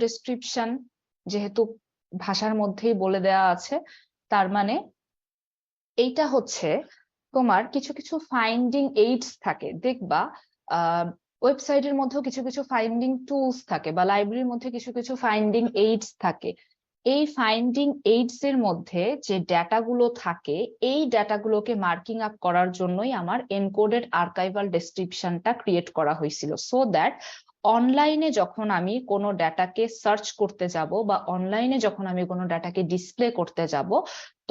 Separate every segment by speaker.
Speaker 1: Description যেহেতু ভাষার মধ্যেই বলে দেওয়া আছে, তার মানে এইটা হচ্ছে তোমার কিছু কিছু ফাইন্ডিং এইডস থাকে, দেখবা ওয়েবসাইটের মধ্যেও কিছু কিছু ফাইন্ডিং টুলস থাকে বা লাইব্রেরির মধ্যে কিছু কিছু ফাইন্ডিং এইডস থাকে। এই ফাইন্ডিং এইডস এর মধ্যে যে ডেটাগুলো থাকে, এই ডেটাগুলোকে মার্কিং আপ করার জন্যই আমার এনকোডেড আর্কাইভাল ডেসক্রিপশনটা ক্রিয়েট করা হয়েছিল, সো দ্যাট অনলাইনে যখন আমি কোনো ডাটাকে সার্চ করতে যাব বা অনলাইনে যখন আমি কোনো ডাটাকে ডিসপ্লে করতে যাব,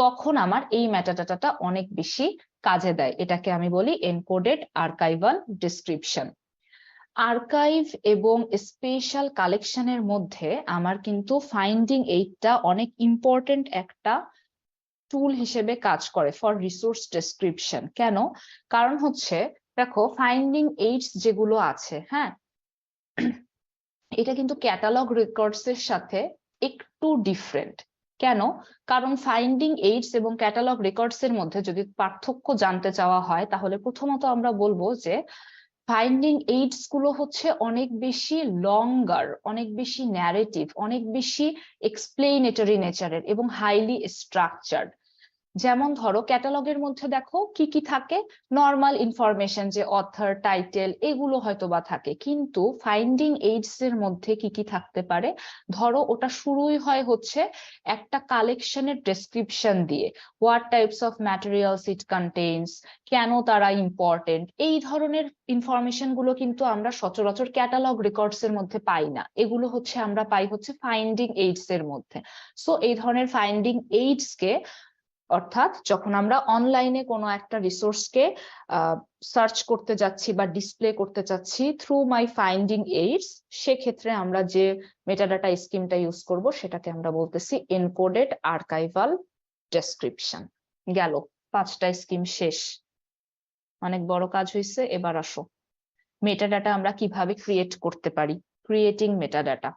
Speaker 1: তখন আমার এই মেটাডাটাটা অনেক বেশি কাজে দেয়। এটাকে আমি বলি এনকোডেড আর্কাইভাল ডেসক্রিপশন। আর্কাইভ এবং স্পেশাল কালেকশনের মধ্যে আমার কিন্তু ফাইন্ডিং এইডটা অনেক ইম্পর্টেন্ট একটা টুল হিসেবে কাজ করে ফর রিসোর্স ডেসক্রিপশন। কেন? কারণ হচ্ছে দেখো, ফাইন্ডিং এইডস যেগুলো আছে, হ্যাঁ, এটা কিন্তু ক্যাটালগ রেকর্ডস এর সাথে একটু ডিফারেন্ট। কেন? কারণ ফাইন্ডিং এইডস এবং ক্যাটালগ রেকর্ডস এর মধ্যে যদি পার্থক্য জানতে চাওয়া হয়, তাহলে প্রথমত আমরা বলবো যে ফাইন্ডিং এইডস গুলো হচ্ছে অনেক বেশি লঙ্গার, অনেক বেশি ন্যারেটিভ, অনেক বেশি এক্সপ্লেনেটরি নেচারের এবং হাইলি স্ট্রাকচার্ড। যেমন ধরো, ক্যাটালগের মধ্যে দেখো কি কি থাকে, নর্মাল ইনফরমেশন, যে অথর, টাইটেল, এগুলো হয়তো বা থাকে। কিন্তু ফাইন্ডিং এইডস এর মধ্যে কি কি থাকতে পারে, ধরো ওটা শুরুই হয় হচ্ছে একটা কালেকশনের ডেসক্রিপশন দিয়ে, what types of materials it contains, কেন তারা ইম্পর্টেন্ট। এই ধরনের ইনফরমেশন গুলো কিন্তু আমরা সচরাচর ক্যাটালগ রেকর্ডস এর মধ্যে পাই না, এগুলো হচ্ছে আমরা পাই হচ্ছে ফাইন্ডিং এইডস এর মধ্যে। সো এই ধরনের ফাইন্ডিং এইডস কে, অর্থাৎ যখন আমরা অনলাইনে কোনো একটা রিসোর্সকে সার্চ করতে যাচ্ছি বা ডিসপ্লে করতে চাচ্ছি থ্রু মাই ফাইন্ডিং এইডস, সেক্ষেত্রে আমরা যে মেটাডাটা স্কিমটা ইউজ করব সেটাকে আমরা বলতেছি এনকোডেড আর্কাইভাল ডেসক্রিপশন। গেল, 5টা স্কিম শেষ, অনেক বড় কাজ হয়েছে। এবার আসো, মেটাডাটা আমরা কিভাবে ক্রিয়েট করতে পারি। Creating metadata.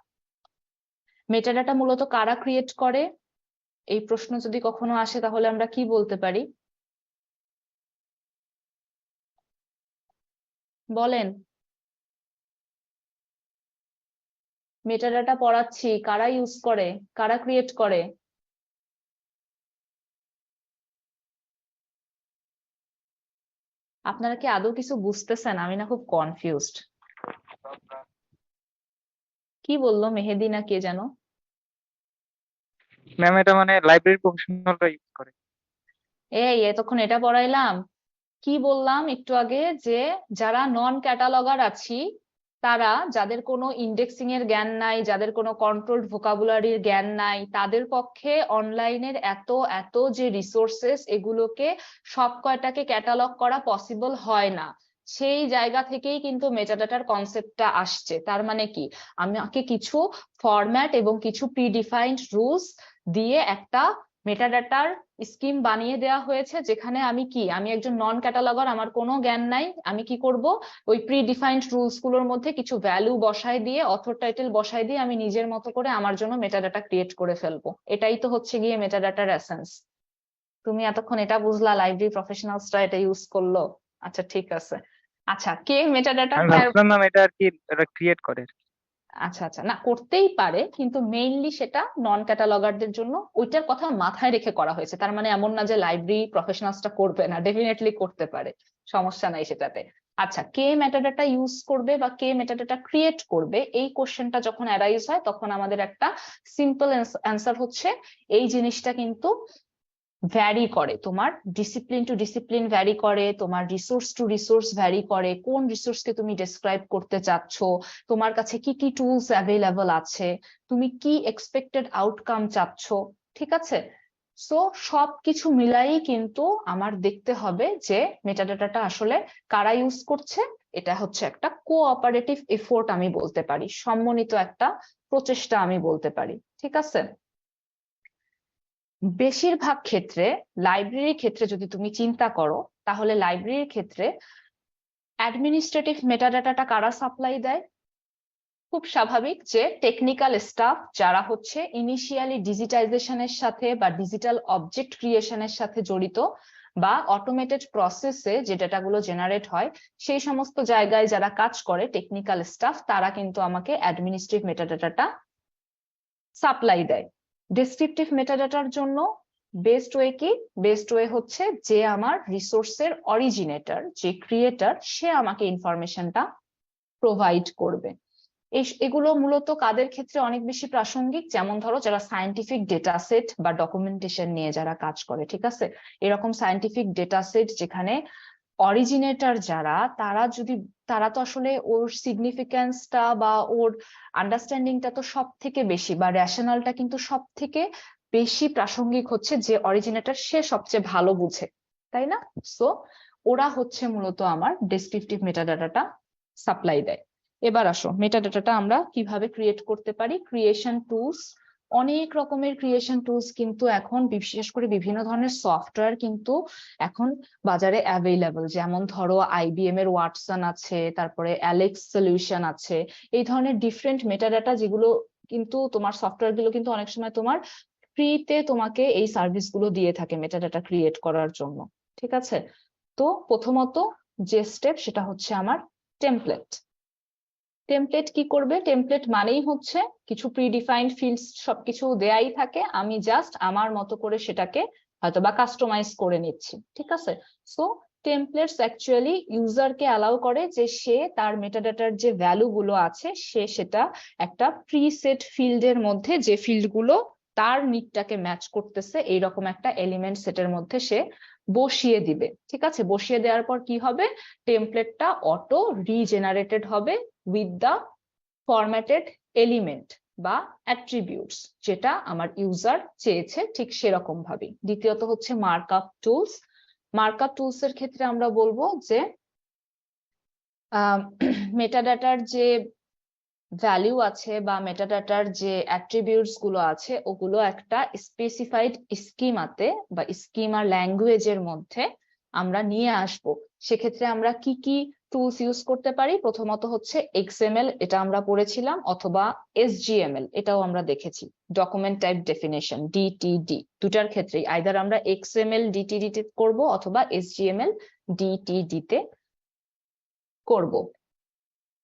Speaker 1: মেটাডাটা মূলত কারা ক্রিয়েট করে, এই প্রশ্ন যদি কখনো আসে তাহলে আমরা কি বলতে পারি? বলেন। মেটাডাটা পড়াচ্ছি, কারা ইউজ করে, কারা ক্রিয়েট করে? আপনারা কি আদৌ কিছু বুঝতেছেন? আমি না খুব কনফিউজড। কি বললো মেহেদি না কে যেন?
Speaker 2: ম্যাম এটা মানে লাইব্রেরি প্রফেশনালরা ইউজ করে।
Speaker 1: এই এতক্ষণ এটা পড়াইলাম। কি বললাম একটু আগে, যে যারা নন ক্যাটালগার আছি, তারা, যাদের কোনো ইন্ডেক্সিং এর জ্ঞান নাই, যাদের কোনো কন্ট্রোলড ভোকাবুলারির জ্ঞান নাই, তাদের পক্ষে অনলাইনের এত এত যে রিসোর্সেস, এগুলোকে সব কয়টাকে ক্যাটালগ করা পসিবল হয় না। সেই জায়গা থেকেই কিন্তু মেটাডাটার কনসেপ্টটা আসছে। তার মানে কি, আমাকে কিছু ফরম্যাট এবং কিছু প্রিডিফাইন্ড রুলস দিয়ে একটা মেটাডাটার স্কিম বানিয়ে দেওয়া হয়েছে, যেখানে আমি একজন নন ক্যাটালগার, আমার কোনো জ্ঞান নাই, আমি কি করব, ওই প্রি ডিফাইন্ড রুলস গুলোর মধ্যে কিছু ভ্যালু বসায় দিয়ে, অথর টাইটেল বসায় দিয়ে আমি নিজের মতো করে আমার জন্য মেটাডাটা ক্রিয়েট করে ফেলবো। এটাই তো হচ্ছে গিয়ে মেটাডাটার এসেন্স। তুমি এতক্ষণ এটা বুঝলা, লাইব্রেরি প্রফেশনালসরা এটা ইউজ করলো। আচ্ছা ঠিক আছে। আচ্ছা, কে মেটাডাটা?
Speaker 2: আমি ভাবছিলাম ম্যাম এটা আর কি ক্রিয়েট করে।
Speaker 1: আচ্ছা আচ্ছা, না করতেই পারে, কিন্তু মেইনলি সেটা নন ক্যাটালগারদের জন্য ওইটার কথা মাথায় রেখে করা হয়েছে। তার মানে এমন না যে লাইব্রেরি প্রফেশনালসটা করবে না, ডেফিনেটলি করতে পারে, সমস্যা নাই সেটাতে। আচ্ছা, কে মেটাডাটা ইউজ করবে বা কে মেটাডাটা ক্রিয়েট করবে, এই কোশ্চেনটা যখন অ্যারাইজ হয়, তখন আমাদের একটা সিম্পল অ্যান্সার হচ্ছে, এই জিনিসটা কিন্তু ভ্যারি করে, তোমার ডিসিপ্লিন টু ডিসিপ্লিন ভ্যারি করে, তোমার রিসোর্স টু রিসোর্স ভ্যারি করে, কোন রিসোর্সকে তুমি ডেসক্রাইব করতে চাচ্ছ, তোমার কাছে কি কি টুলস অ্যাভেলেবল আছে, তুমি কি এক্সপেক্টেড আউটকাম চাচ্ছ। ঠিক আছে? সো সবকিছু মিলাই কিন্তু আমার দেখতে হবে যে মেটাডাটাটা আসলে কারা ইউজ করছে। এটা হচ্ছে একটা কোঅপারেটিভ এফোর্ট আমি বলতে পারি, সম্মিলিত একটা প্রচেষ্টা আমি বলতে পারি। ঠিক আছে? বেশিরভাগ ক্ষেত্রে, লাইব্রেরির ক্ষেত্রে যদি তুমি চিন্তা করো, তাহলে লাইব্রেরির ক্ষেত্রে অ্যাডমিনিস্ট্রেটিভ মেটাডাটাটা কারা সাপ্লাই দেয়? খুব স্বাভাবিক যে টেকনিক্যাল স্টাফ, যারা হচ্ছে ইনিশিয়ালি ডিজিটাইজেশনের সাথে বা ডিজিটাল অবজেক্ট ক্রিয়েশনের সাথে জড়িত, বা অটোমেটেড প্রসেসে যে ডেটাগুলো জেনারেট হয়, সেই সমস্ত জায়গায় যারা কাজ করে টেকনিক্যাল স্টাফ, তারা কিন্তু আমাকে অ্যাডমিনিস্ট্রেটিভ মেটাডাটাটা সাপ্লাই দেয়। ডেসক্রিপটিভ মেটাডাটার জন্য বেস্ট ওয়ে কি? বেস্ট ওয়ে হচ্ছে যে আমার রিসোর্সের অরিজিনেটর, যে ক্রিয়েটর, সে আমাকে ইনফরমেশনটা প্রোভাইড করবে। এগুলো মূলত কাদের ক্ষেত্রে অনেক বেশি প্রাসঙ্গিক? যেমন ধরো যারা সায়েন্টিফিক ডেটা সেট বা ডকুমেন্টেশন নিয়ে যারা কাজ করে, ঠিক আছে, এরকম সায়েন্টিফিক ডেটা সেট যেখানে অরিজিনেটর যারা, তারা তো আসলে ওর সিগনিফিকেন্সটা বা ওর আন্ডারস্ট্যান্ডিংটা তো সব থেকে বেশি, বা রেশনালটা কিন্তু সব থেকে বেশি প্রাসঙ্গিক হচ্ছে যে অরিজিনেটর, সে সবচেয়ে ভালো বুঝে, তাই না? সো ওরা হচ্ছে মূলত আমার ডেসক্রিপটিভ মেটাডাটাটা সাপ্লাই দেয়। এবার আসো মেটাডাটাটা আমরা কিভাবে ক্রিয়েট করতে পারি। ক্রিয়েশন টুলস, অনেক রকমের ক্রিয়েশন টুলস কিন্তু এখন, বিশেষ করে বিভিন্ন ধরনের সফটওয়্যার কিন্তু এখন বাজারে অ্যাভেলেবল। যেমন ধরো আইবিএম এর ওয়াটসন আছে, তারপরে অ্যালেক্স সলিউশন আছে, এই ধরনের ডিফারেন্ট মেটাডাটা যেগুলো কিন্তু তোমার সফটওয়্যার গুলো কিন্তু অনেক সময় তোমার ফ্রিতে তোমাকে এই সার্ভিস গুলো দিয়ে থাকে মেটাডাটা ক্রিয়েট করার জন্য, ঠিক আছে? তো প্রথমত যে স্টেপ সেটা হচ্ছে আমার টেমপ্লেট। টেমপ্লেট কি করবে? টেমপ্লেট মানেই হচ্ছে কিছু প্রিডিফাইন্ড ফিল্ডস সবকিছু দেয়াই থাকে, আমি জাস্ট আমার মতো করে সেটাকে হয়তো বা কাস্টমাইজ করে নিচ্ছি, ঠিক আছে? সো টেমপ্লেটস অ্যাকচুয়ালি ইউজারকে অ্যালাউ করে যে সে তার মেটাডাটার যে ভ্যালু গুলো আছে সে সেটা একটা প্রিসেট ফিল্ডের মধ্যে, যে ফিল্ড গুলো তার নিডটাকে ম্যাচ করতেছে এইরকম একটা এলিমেন্ট সেটের মধ্যে সে বসিয়ে দিবে, ঠিক আছে? বসিয়ে দেওয়ার পর কি হবে? টেমপ্লেটটা অটো রিজেনারেটেড হবে উইথ দ্য ফরম্যাটেড এলিমেন্ট বা অ্যাট্রিবিউটস, যেটা আমার ইউজার চেয়েছে ঠিক সেরকম ভাবে। দ্বিতীয়ত হচ্ছে মার্কআপ টুলস। মার্কআপ টুলস এর ক্ষেত্রে আমরা বলবো যে মেটাডাটার যে ভ্যালু আছে বা মেটাডাটার যে অ্যাট্রিবিউটস গুলো আছে ওগুলো একটা স্পেসিফাইড স্কিমাতে বা স্কিমার ল্যাঙ্গুয়েজের মধ্যে আমরা নিয়ে আসব। সেক্ষেত্রে আমরা কি কি টুলস ইউজ করতে পারি? প্রথমত হচ্ছে এক্সএমএল, এটা আমরা পড়েছিলাম, অথবা এসজিএমএল, এটাও আমরা দেখেছি। ডকুমেন্ট টাইপ ডেফিনেশন, ডিটিডি, দুটার ক্ষেত্রেই আইদার আমরা এক্সএমএল ডিটিডি তে করব অথবা এসজিএমএল ডিটিডি তে করব।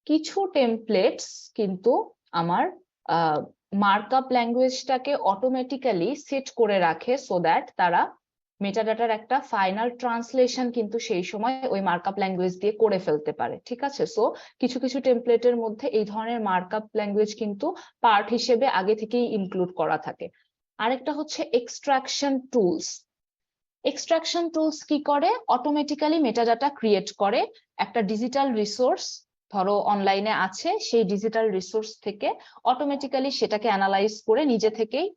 Speaker 1: কিছু টেমপ্লেটস কিন্তু আমার মার্কআপ ল্যাঙ্গুয়েজটাকে অটোমেটিক্যালি সেট করে রাখে, সো দ্যাট তারা মেটাডাটার একটা ফাইনাল ট্রান্সলেশন কিন্তু সেই সময় ওই মার্কআপ ল্যাঙ্গুয়েজ দিয়ে করে ফেলতে পারে, ঠিক আছে? সো কিছু কিছু টেমপ্লেটের মধ্যে এই ধরনের মার্কআপ ল্যাঙ্গুয়েজ কিন্তু পার্ট হিসেবে আগে থেকেই ইনক্লুড করা থাকে। আরেকটা হচ্ছে এক্সট্রাকশন টুলস। এক্সট্রাকশন টুলস কি করে? অটোমেটিক্যালি মেটাডাটা ক্রিয়েট করে, একটা ডিজিটাল রিসোর্স ধরো অনলাইনে আছে, সেই ডিজিটাল রিসোর্স থেকে অটোমেটিক্যালি সেটাকে অ্যানালাইজ করে নিজে থেকেই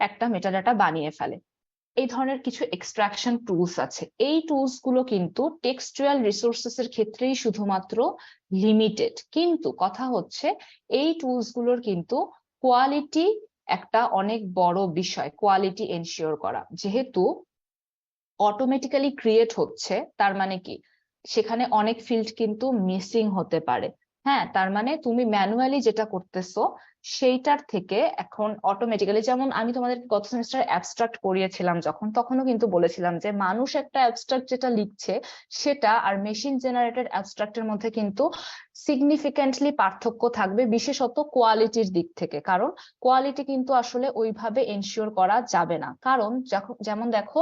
Speaker 1: একটা মেটাডাটা বানিয়ে ফেলে। এই ধরনের কিছু এক্সট্রাকশন টুলস আছে। এই টুলস গুলো কিন্তু টেক্সচুয়াল রিসোর্সেস এর ক্ষেত্রেই শুধুমাত্র লিমিটেড, কিন্তু কথা হচ্ছে এই টুলস গুলোর কিন্তু কোয়ালিটি একটা অনেক বড় বিষয়, কোয়ালিটি এনশিওর করা। যেহেতু অটোমেটিক্যালি ক্রিয়েট হচ্ছে, তার মানে কি সেখানে অনেক ফিল্ড কিন্তু মিসিং হতে পারে। হ্যাঁ, তার মানে তুমি ম্যানুয়ালি যেটা করতেছো সেইটার থেকে এখন অটোমেটিক্যালি, যেমন আমি তোমাদের গত সেমিস্টার অ্যাবস্ট্রাক্ট পড়িয়েছিলাম যখন, তখনও কিন্তু বলেছিলাম যে মানুষ একটা অ্যাবস্ট্রাক্ট যেটা লিখছে সেটা আর মেশিন জেনারেটেড অ্যাবস্ট্রাক্টের মধ্যে কিন্তু সিগনিফিকেন্টলি পার্থক্য থাকবে, বিশেষত কোয়ালিটির দিক থেকে। কারণ কোয়ালিটি কিন্তু আসলে ওইভাবে এনশিওর করা যাবে না। কারণ যেমন দেখো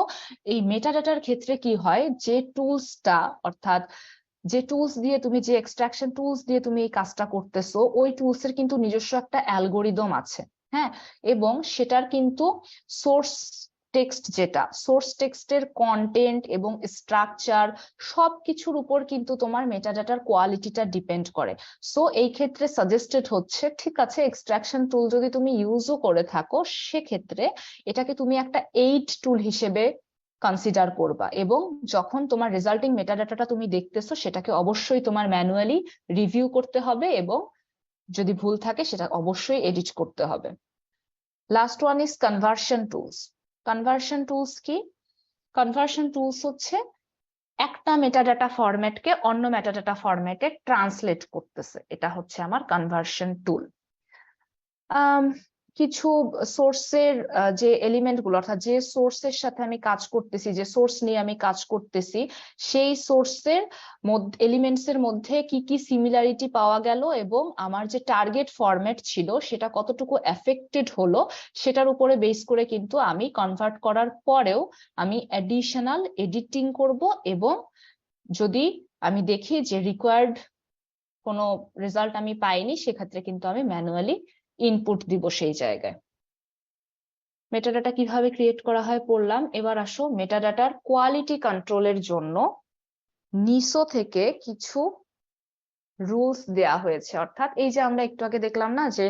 Speaker 1: এই মেটাডাটার ক্ষেত্রে কি হয়, যে টুলসটা, অর্থাৎ যে টুলস দিয়ে তুমি, যে এক্সট্রাকশন টুলস দিয়ে তুমি এই কাজটা করতেছো, ওই টুলস এর কিন্তু নিজস্ব একটা অ্যালগোরিদম আছে। হ্যাঁ, এবং সেটার কিন্তু সোর্স টেক্সট, যেটা সোর্স টেক্সটের কন্টেন্ট এবং স্ট্রাকচার সবকিছুর উপর কিন্তু তোমার মেটাডাটার কোয়ালিটিটা ডিপেন্ড করে। সো এই ক্ষেত্রে সাজেস্টেড হচ্ছে, ঠিক আছে, এক্সট্রাকশন টুল যদি তুমি ইউজও করে থাকো সেক্ষেত্রে এটাকে তুমি একটা এইড টুল হিসেবে কনসিডার করবা, এবং যখন তোমার রেজাল্টিং মেটাডাটাটা তুমি দেখতেছো সেটাকে অবশ্যই তোমার ম্যানুয়ালি রিভিউ করতে হবে, এবং যদি ভুল থাকে সেটা অবশ্যই এডিট করতে হবে। Last one is conversion tools. Conversion tools কি? কনভার্সন টুলস হচ্ছে একটা মেটাডাটা ফরম্যাটকে অন্য মেটাডাটা ফরম্যাটে ট্রান্সলেট করতেছে, এটা হচ্ছে আমার কনভার্সন টুল। কিছু সোর্সের যে এলিমেন্ট গুলো, অর্থাৎ যে সোর্সের সাথে আমি কাজ করতেছি, যে সোর্স নিয়ে আমি কাজ করতেছি, সেই সোর্সের এলিমেন্টস এর মধ্যে কি কি সিমিলারিটি পাওয়া গেল এবং আমার যে টার্গেট ফরম্যাট ছিল সেটা কতটুকু এফেক্টেড হলো, সেটার উপরে বেস করে কিন্তু আমি কনভার্ট করার পরেও আমি অ্যাডিশনাল এডিটিং করব, এবং যদি আমি দেখি যে রিকোয়ার্ড কোনো রেজাল্ট আমি পাইনি, সেক্ষেত্রে কিন্তু আমি ম্যানুয়ালি ইনপুট দিব সেই জায়গায়। মেটাডাটা কিভাবে ক্রিয়েট করা হয় পড়লাম। এবার আসো মেটাডাটার কোয়ালিটি কন্ট্রোলের জন্য নিসো থেকে কিছু রুলস দেয়া হয়েছে। অর্থাৎ এই যে আমরা একটু আগে দেখলাম না যে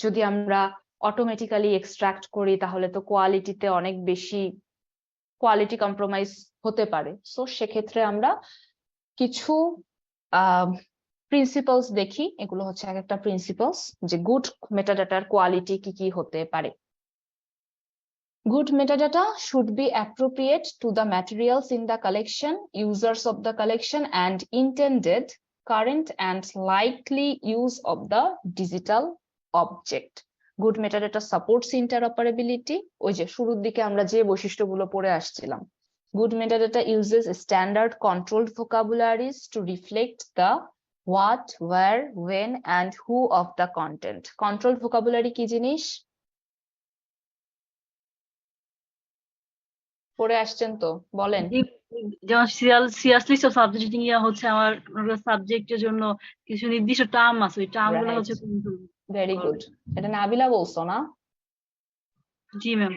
Speaker 1: যদি আমরা অটোমেটিক্যালি এক্সট্রাক্ট করি তাহলে তো কোয়ালিটিতে অনেক বেশি কোয়ালিটি কম্প্রোমাইজ হতে পারে। সো সেক্ষেত্রে আমরা কিছু প্রিন্সিপালস দেখি। এগুলো হচ্ছে এক একটা প্রিন্সিপালস, যে গুড মেটাডাটার কোয়ালিটি কি কি হতে পারে। Good metadata should be appropriate to the materials in the collection, users of the collection, and intended, current, and likely use of the digital object. Good metadata supports interoperability. ওই যে শুরুর দিকে আমরা যে বৈশিষ্ট্যগুলো পড়ে আসছিলাম। Good metadata uses standard controlled vocabularies to reflect the what, where, when, and who of the content. Controlled vocabulary কি জিনিস? পড়ে আসছেন তো, বলেন।
Speaker 3: যেমন সিরিয়াসলি সব সাবজেক্ট নিয়ে হচ্ছে আমার সাবজেক্টের জন্য কিছু নির্দিষ্ট টার্ম আছে, ওই টার্ম গুলো হচ্ছে
Speaker 1: ভেরি গুড। এটা নাবিলা বলছো না?
Speaker 3: জি ম্যাম।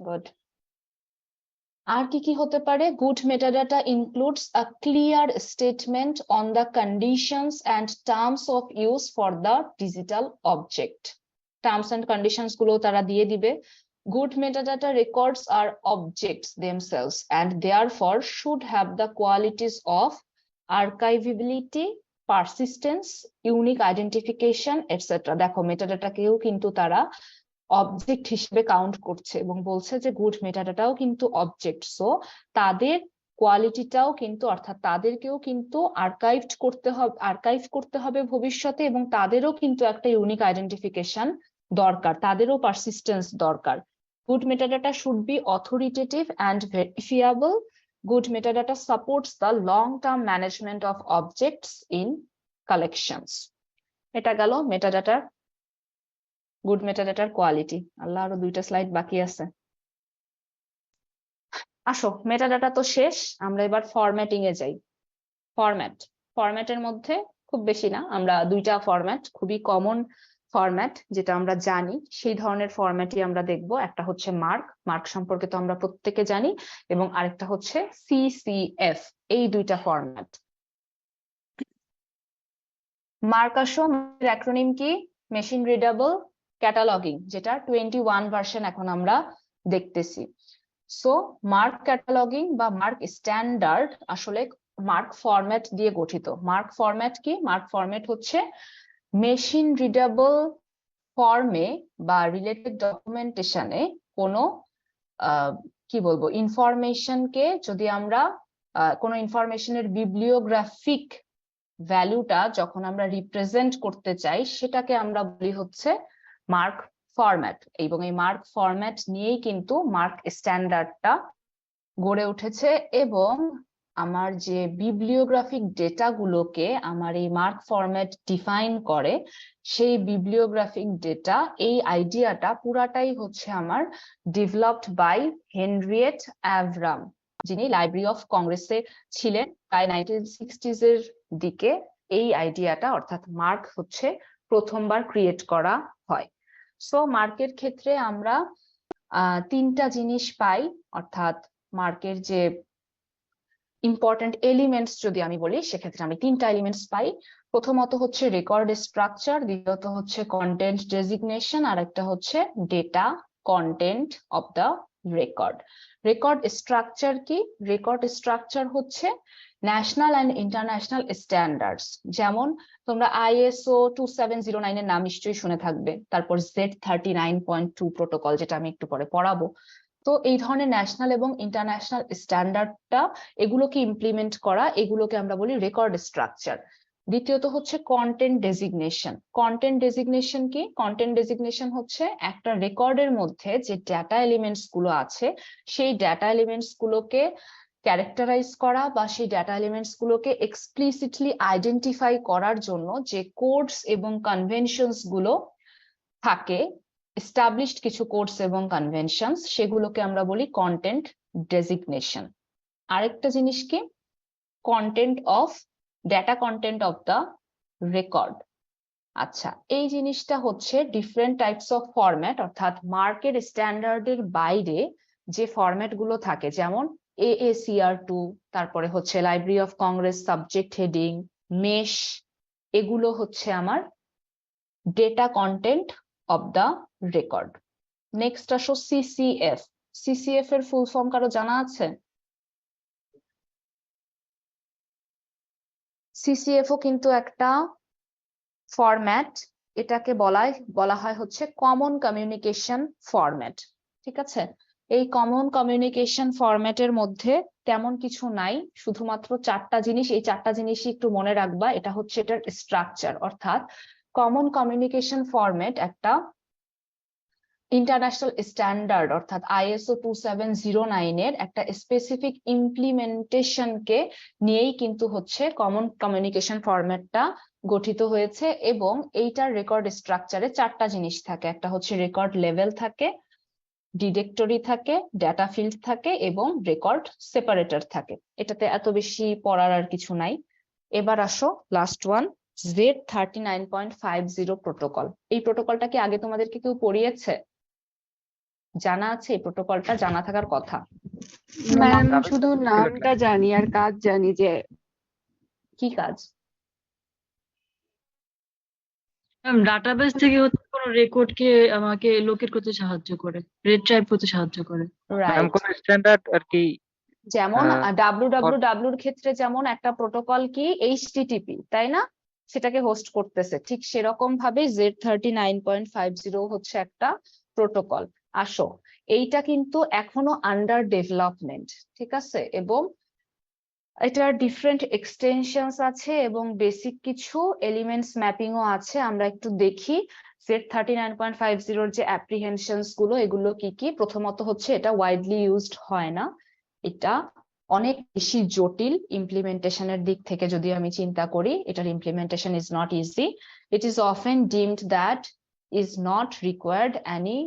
Speaker 1: গুড। আর কি কি হতে পারে? Good metadata includes a clear statement on the conditions and terms of use for the digital object. Terms and conditions গুলো তারা দিয়ে দিবে। Good metadata records are objects themselves and therefore should have the qualities of archivability, persistence, unique identification, etc. দেখো মেটাডাটাকেও কিন্তু তারা object হিসেবে count করছে এবং বলছে যে গুড মেটাডাটাও কিন্তু অবজেক্ট, সো তাদের কোয়ালিটিটাও কিন্তু, অর্থাৎ তাদেরকেও কিন্তু আর্কাইভ করতে হবে ভবিষ্যতে, এবং তাদেরও কিন্তু একটা ইউনিক আইডেন্টিফিকেশন দরকার, তাদেরও পারসিস্টেন্স দরকার। Good metadata should be authoritative and verifiable. Good metadata supports the long-term management of objects in collections. এটা গেল মেটাডাটার, গুড মেটাডাটার কোয়ালিটি। আল্লাহ, আরো দুইটা স্লাইড বাকি আছে। আসো, মেটাডাটা তো শেষ, আমরা এবার ফরম্যাটিং এ যাই। ফরম্যাটের মধ্যে খুব বেশি না, আমরা দুইটা ফরম্যাট, খুবই কমন ফরম্যাট যেটা আমরা জানি, সেই ধরনের ফরম্যাটই আমরা দেখব। একটা হচ্ছে মার্ক সম্পর্কে তো আমরা প্রত্যেকে জানি, এবং আরেকটা হচ্ছে CCF। এই দুইটা ফরম্যাট। মার্ক আসো, অ্যাক্রোনিম কি? মেশিন রিডেবল ক্যাটালগিং, যেটা 21 ভার্সন এখন আমরা দেখতেছি। সো মার্ক ক্যাটালগিং বা মার্ক স্ট্যান্ডার্ড আসলে মার্ক ফরম্যাট দিয়ে গঠিত। মার্ক ফরম্যাট কি? মার্ক ফরম্যাট হচ্ছে মেশিন রিডেবল ফর্মে বা রিলেটেড ডকুমেন্টেশনে কোনো কি বলবো ইনফরমেশনকে, যদি আমরা কোনো ইনফরমেশনের বিবলিওগ্রাফিক ভ্যালুটা যখন আমরা রিপ্রেজেন্ট করতে চাই, সেটাকে আমরা বলি হচ্ছে মার্ক ফরম্যাট। এবং এই মার্ক ফরম্যাট নিয়েই কিন্তু মার্ক স্ট্যান্ডার্ডটা গড়ে উঠেছে, এবং আমার যে বিবলিওগ্রাফিক ডেটাগুলোকে আমার এই মার্ক ফরম্যাট ডিফাইন করে, সেই বিবলিওগ্রাফিক ডেটা, এই আইডিয়াটা পুরাটাই হচ্ছে আমার ডেভেলপড বাই হেনরিয়েট অ্যাভরাম, যিনি লাইব্রেরি অফ কংগ্রেসে ছিলেন প্রায় 1960s এর দিকে। এই আইডিয়াটা, অর্থাৎ মার্ক হচ্ছে প্রথমবার ক্রিয়েট করা হয়। সো মার্কের ক্ষেত্রে আমরা তিনটা জিনিস পাই, অর্থাৎ মার্কের যে ইম্পর্টেন্ট এলিমেন্টস যদি আমি বলি, সেক্ষেত্রে আমি তিনটা এলিমেন্টস পাই। প্রথমত হচ্ছে রেকর্ড স্ট্রাকচার, দ্বিতীয়ত হচ্ছে কন্টেন্ট ডেজিগনেশন, আর একটা হচ্ছে data content of the record. Record structure কি? রেকর্ড স্ট্রাকচার হচ্ছে ন্যাশনাল অ্যান্ড ইন্টারন্যাশনাল স্ট্যান্ডার্ডস। যেমন তোমরা ISO 2709 এর নাম নিশ্চয়ই শুনে থাকবে, তারপর Z39.2 প্রোটোকল, যেটা আমি একটু পরে পড়াবো। তো এই ধরনের ন্যাশনাল এবং ইন্টারন্যাশনাল স্ট্যান্ডার্ডটা, এগুলোকে ইমপ্লিমেন্ট করা, এগুলোকে আমরা বলি রেকর্ড স্ট্রাকচার। দ্বিতীয়ত হচ্ছে কন্টেন্ট ডেজিগনেশন। কন্টেন্ট ডেজিগনেশন কি? কন্টেন্ট ডেজিগনেশন হচ্ছে একটা রেকর্ডের মধ্যে যে ডেটা এলিমেন্টস গুলো আছে সেই ডেটা এলিমেন্টস গুলোকে ক্যারেক্টারাইজ করা বা সেই ডেটা এলিমেন্টস গুলোকে এক্সপ্লিসিটলি আইডেন্টিফাই করার জন্য যে কোডস এবং কনভেনশনস গুলো থাকে, এস্টাবলিশড কিছু কোডস এবং কনভেনশনস, সেগুলোকে আমরা বলি কন্টেন্ট ডেজিগনেশন। আরেকটা জিনিস কি? Content of data content of the record. আচ্ছা, এই জিনিসটা হচ্ছে ডিফারেন্ট টাইপস অফ ফরম্যাট, অর্থাৎ মার্কেট স্ট্যান্ডার্ডের বাইরে যে ফরম্যাট গুলো থাকে, যেমন AACR2, তারপরে হচ্ছে library of Congress subject heading, mesh, এগুলো হচ্ছে আমার data content of the record. Next আসো CCF। CCF এর ফুল ফর্ম কারো জানা আছে? CCF ও কিন্তু একটা ফরম্যাট, এটাকে বলা হয় হচ্ছে কমন কমিউনিকেশন ফরম্যাট। ঠিক আছে, এই কমন কমিউনিকেশন ফরম্যাটের মধ্যে তেমন কিছু নাই, শুধুমাত্র চারটা জিনিস। এই চারটা জিনিসই একটু মনে রাখবা, এটা হচ্ছে এটার স্ট্রাকচার। অর্থাৎ কমন কমিউনিকেশন ফরম্যাট একটা ইন্টারন্যাশনাল স্ট্যান্ডার্ড, অর্থাৎ ISO 2709 এর একটা স্পেসিফিক ইমপ্লিমেন্টেশনকে নিয়েই কিন্তু হচ্ছে কমন কমিউনিকেশন ফরম্যাটটা গঠিত হয়েছে। এবং এইটার রেকর্ড স্ট্রাকচারে চারটা জিনিস থাকে, একটা হচ্ছে রেকর্ড লেভেল থাকে, ডিরেক্টরি থাকে, ডেটা ফিল্ড থাকে এবং রেকর্ড সেপারেটর থাকে। এটাতে এত বেশি পড়ার আর কিছু নাই। এবার আসো লাস্ট ওয়ান, Z39.50 প্রোটোকল। এই প্রোটোকলটা কি আগে তোমাদেরকে কেউ পড়িয়েছে? জানা আছে এই প্রোটোকলটা? জানা থাকার কথা।
Speaker 4: ম্যাম
Speaker 2: যাবে
Speaker 4: শুধু
Speaker 2: ছিল
Speaker 4: নামটা জানি আর কাজ জানি যে
Speaker 1: কি কাজ?
Speaker 3: ম্যাম ডাটাবেস থেকে হচ্ছে কোনো রেকর্ডকে আমাকে লোকেট করতে সাহায্য করে, রিট্রাইভ করতে সাহায্য করে।
Speaker 2: ম্যাম
Speaker 1: রাইট,
Speaker 2: কোন স্ট্যান্ডার্ড আর কি
Speaker 1: যেমন
Speaker 2: আহ,
Speaker 1: WWW এর ক্ষেত্রে যেমন একটা প্রোটোকল কি HTTP, তাই না? সেটাকে হোস্ট করতেছে, ঠিক সেরকম ভাবে Z39.50 হচ্ছে একটা প্রোটোকল। আসো, এইটা কিন্তু এখনো আন্ডার ডেভেলপমেন্ট, ঠিক আছে, এবং এটার ডিফারেন্ট এক্সটেনশনস আছে এবং বেসিক কিছু এলিমেন্টস ম্যাপিংও আছে। আমরা একটু দেখি Z39.50 এর যে অ্যাপ্রিহেনশনস গুলো, এগুলো কি কি। প্রথমত হচ্ছে এটা ওয়াইডলি ইউজড হয় না, এটা অনেক বেশি জটিল ইমপ্লিমেন্টেশনের দিক থেকে যদি আমি চিন্তা করি, এটার implementation is not easy. It is often deemed that is not required any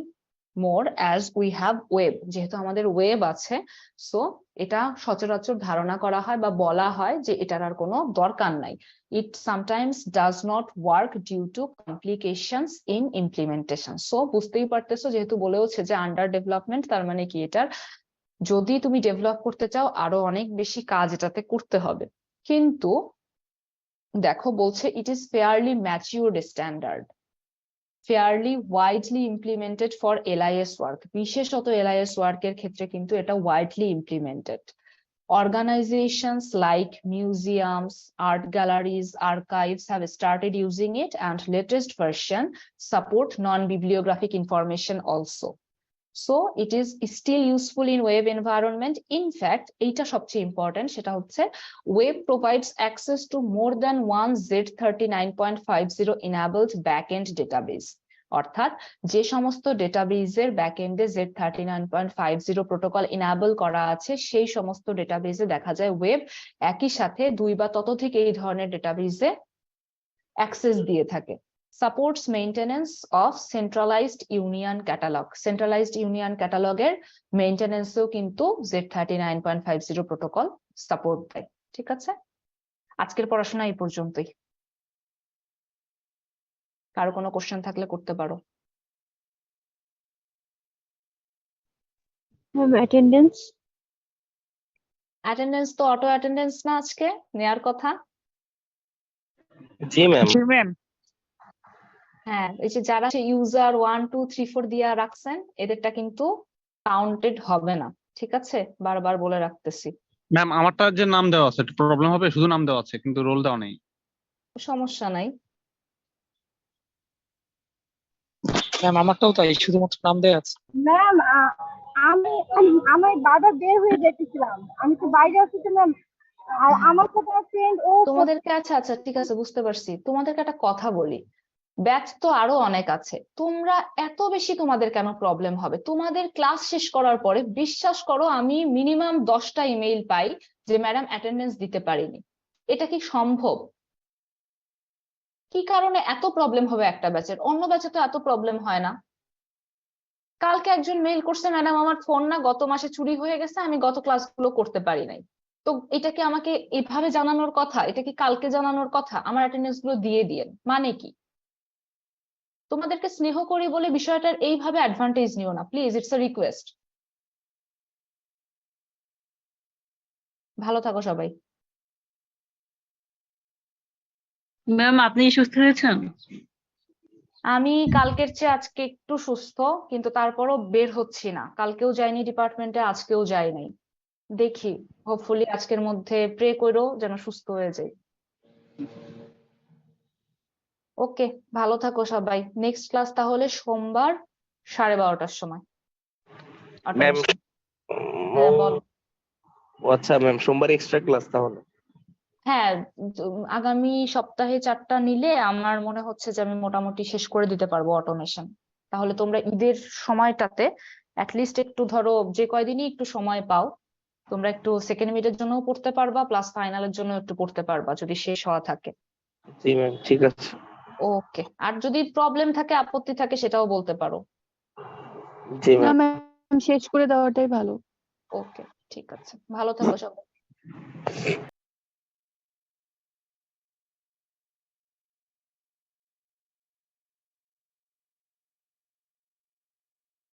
Speaker 1: more as we have web. যেহেতু আমাদের ওয়েব আছে, সো এটা সচরাচর ধারণা করা হয় বা বলা হয় যে এটার আর কোনো দরকার নাই। It sometimes does not work due to complications in implementation. So বুঝতেই পারতেছো, যেহেতু বলেওছে যে আন্ডার ডেভেলপমেন্ট, তার মানে কি এটার যদি তুমি ডেভেলপ করতে চাও আরো অনেক বেশি কাজ এটাতে করতে হবে। কিন্তু দেখো বলছে it is fairly matured standard, fairly widely implemented for LIS work, বিশেষত LIS work এর ক্ষেত্রে কিন্তু এটা widely implemented. Organizations like museums, art galleries, archives have started using it, and latest version support non-bibliographic information also. So it is still useful in web environment. In fact, এটা সবচেয়ে important, সেটা হচ্ছে web provides access to more than one Z39.50 enabled backend database. অর্থাৎ যে সমস্ত ডেটাবেজের ব্যাকএন্ডে Z39.50 protocol enable করা আছে, সেই সমস্ত ডেটাবেজে দেখা যায় ওয়েব একই সাথে দুই বা ততোধিক এই ধরনের ডেটাবেজে অ্যাক্সেস দিয়ে থাকে। Supports maintenance of centralized union catalog. Centralized union catalog এর মেইনটেনেন্সও কিন্তু Z39.50 প্রোটোকল সাপোর্ট দেয়। ঠিক আছে, আজকের পড়াশোনা এই পর্যন্তই। কারো কোনো কোশ্চেন থাকলে করতে পারো।
Speaker 4: ম্যাম অ্যাটেন্ডেন্স
Speaker 1: অ্যাটেন্ডেন্স তো অটো অ্যাটেন্ডেন্স না আজকে নেয়ার কথা?
Speaker 5: জি ম্যাম।
Speaker 2: জি ম্যাম।
Speaker 1: হ্যাঁ, এই যে যারা ইউজার 1 2 3 4 দিয়া রাখছেন, এদেরটা কিন্তু কাউন্টেড হবে না। ঠিক আছে, বারবার বলে রাখতেছি।
Speaker 6: ম্যাম আমারটা যে নাম দেওয়া আছে একটু প্রবলেম হবে, শুধু নাম দেওয়া আছে কিন্তু রোল দেওয়া নেই।
Speaker 1: সমস্যা নাই।
Speaker 7: ম্যাম আমারটাও তাই, শুধুমাত্র নাম দেওয়া আছে।
Speaker 8: ম্যাম আমি বারবার বের হয়ে যেতেছিলাম, আমি তো বাইরে আছি তো ম্যাম,
Speaker 5: আর আমার সাথে ফ্রেন্ড ও
Speaker 1: তোমাদেরকে আচ্ছা আচ্ছা ঠিক আছে বুঝতে পারছি, তোমাদেরকে একটা কথা বলি, ব্যাচ তো আরো অনেক আছে, তোমরা এত বেশি তোমাদের কেন প্রবলেম হবে? তোমাদের ক্লাস শেষ করার পরে বিশ্বাস করো আমি মিনিমাম 10টা ইমেইল পাই যে ম্যাডাম অ্যাটেন্ডেন্স দিতে পারিনি। এটা কি সম্ভব? কি কারণে এত প্রবলেম হবে একটা ব্যাচের? অন্য ব্যাচে তো এত প্রবলেম হয় না। কালকে একজন মেইল করছে, ম্যাডাম আমার ফোন না গত মাসে চুরি হয়ে গেছে, আমি গত ক্লাসগুলো করতে পারি নাই। তো এটা কি আমাকে এভাবে জানানোর কথা? এটা কি কালকে জানানোর কথা? আমার অ্যাটেন্ডেন্স গুলো দিয়ে দিয়েন মানে কি? তোমাদেরকে স্নেহ করি বলে বিষয়টার এইভাবে অ্যাডভান্টেজ নিও না প্লিজ, ইটস আ রিকোয়েস্ট। ভালো থাকো সবাই।
Speaker 3: ম্যাম আপনি সুস্থ হয়েছেন?
Speaker 1: আমি কালকের চেয়ে আজকে একটু সুস্থ, কিন্তু তারপরও বের হচ্ছি না। কালকেও যাইনি ডিপার্টমেন্টে, আজকেও যাই নাই। দেখি, হোপফুলি আজকের মধ্যে প্রে করো যেন সুস্থ হয়ে যাই। ওকে, ভালো থাকো সবাই। নেক্সট ক্লাস তাহলে সোমবার 12:30টার সময়।
Speaker 8: ম্যাম
Speaker 1: হ্যাঁ বল।
Speaker 8: আচ্ছা ম্যাম, সোমবার এক্সট্রা ক্লাস তাহলে?
Speaker 1: হ্যাঁ, আগামী সপ্তাহে 4টা নিলে আমার মনে হচ্ছে যে আমি মোটামুটি শেষ করে দিতে পারবো অটোমেশন। তাহলে তোমরা ঈদের সময়টাতে অ্যাটলিস্ট একটু ধরো, যে কয়দিনই একটু সময় পাও, তোমরা একটু সেকেন্ড মিডের জন্য পড়তে পারবা, প্লাস ফাইনালের জন্য একটু পড়তে পারবা যদি শেষ হওয়া থাকে।
Speaker 8: জি ম্যাম, ঠিক আছে।
Speaker 1: ওকে, আর যদি প্রবলেম থাকে, আপত্তি থাকে, সেটাও বলতে পারো।
Speaker 8: জি
Speaker 4: না
Speaker 8: ম্যাম।
Speaker 4: ম্যাম, শেষ করে দেওয়াটাই ভালো।
Speaker 1: ওকে, ঠিক আছে, ভালো থাকো সবাই।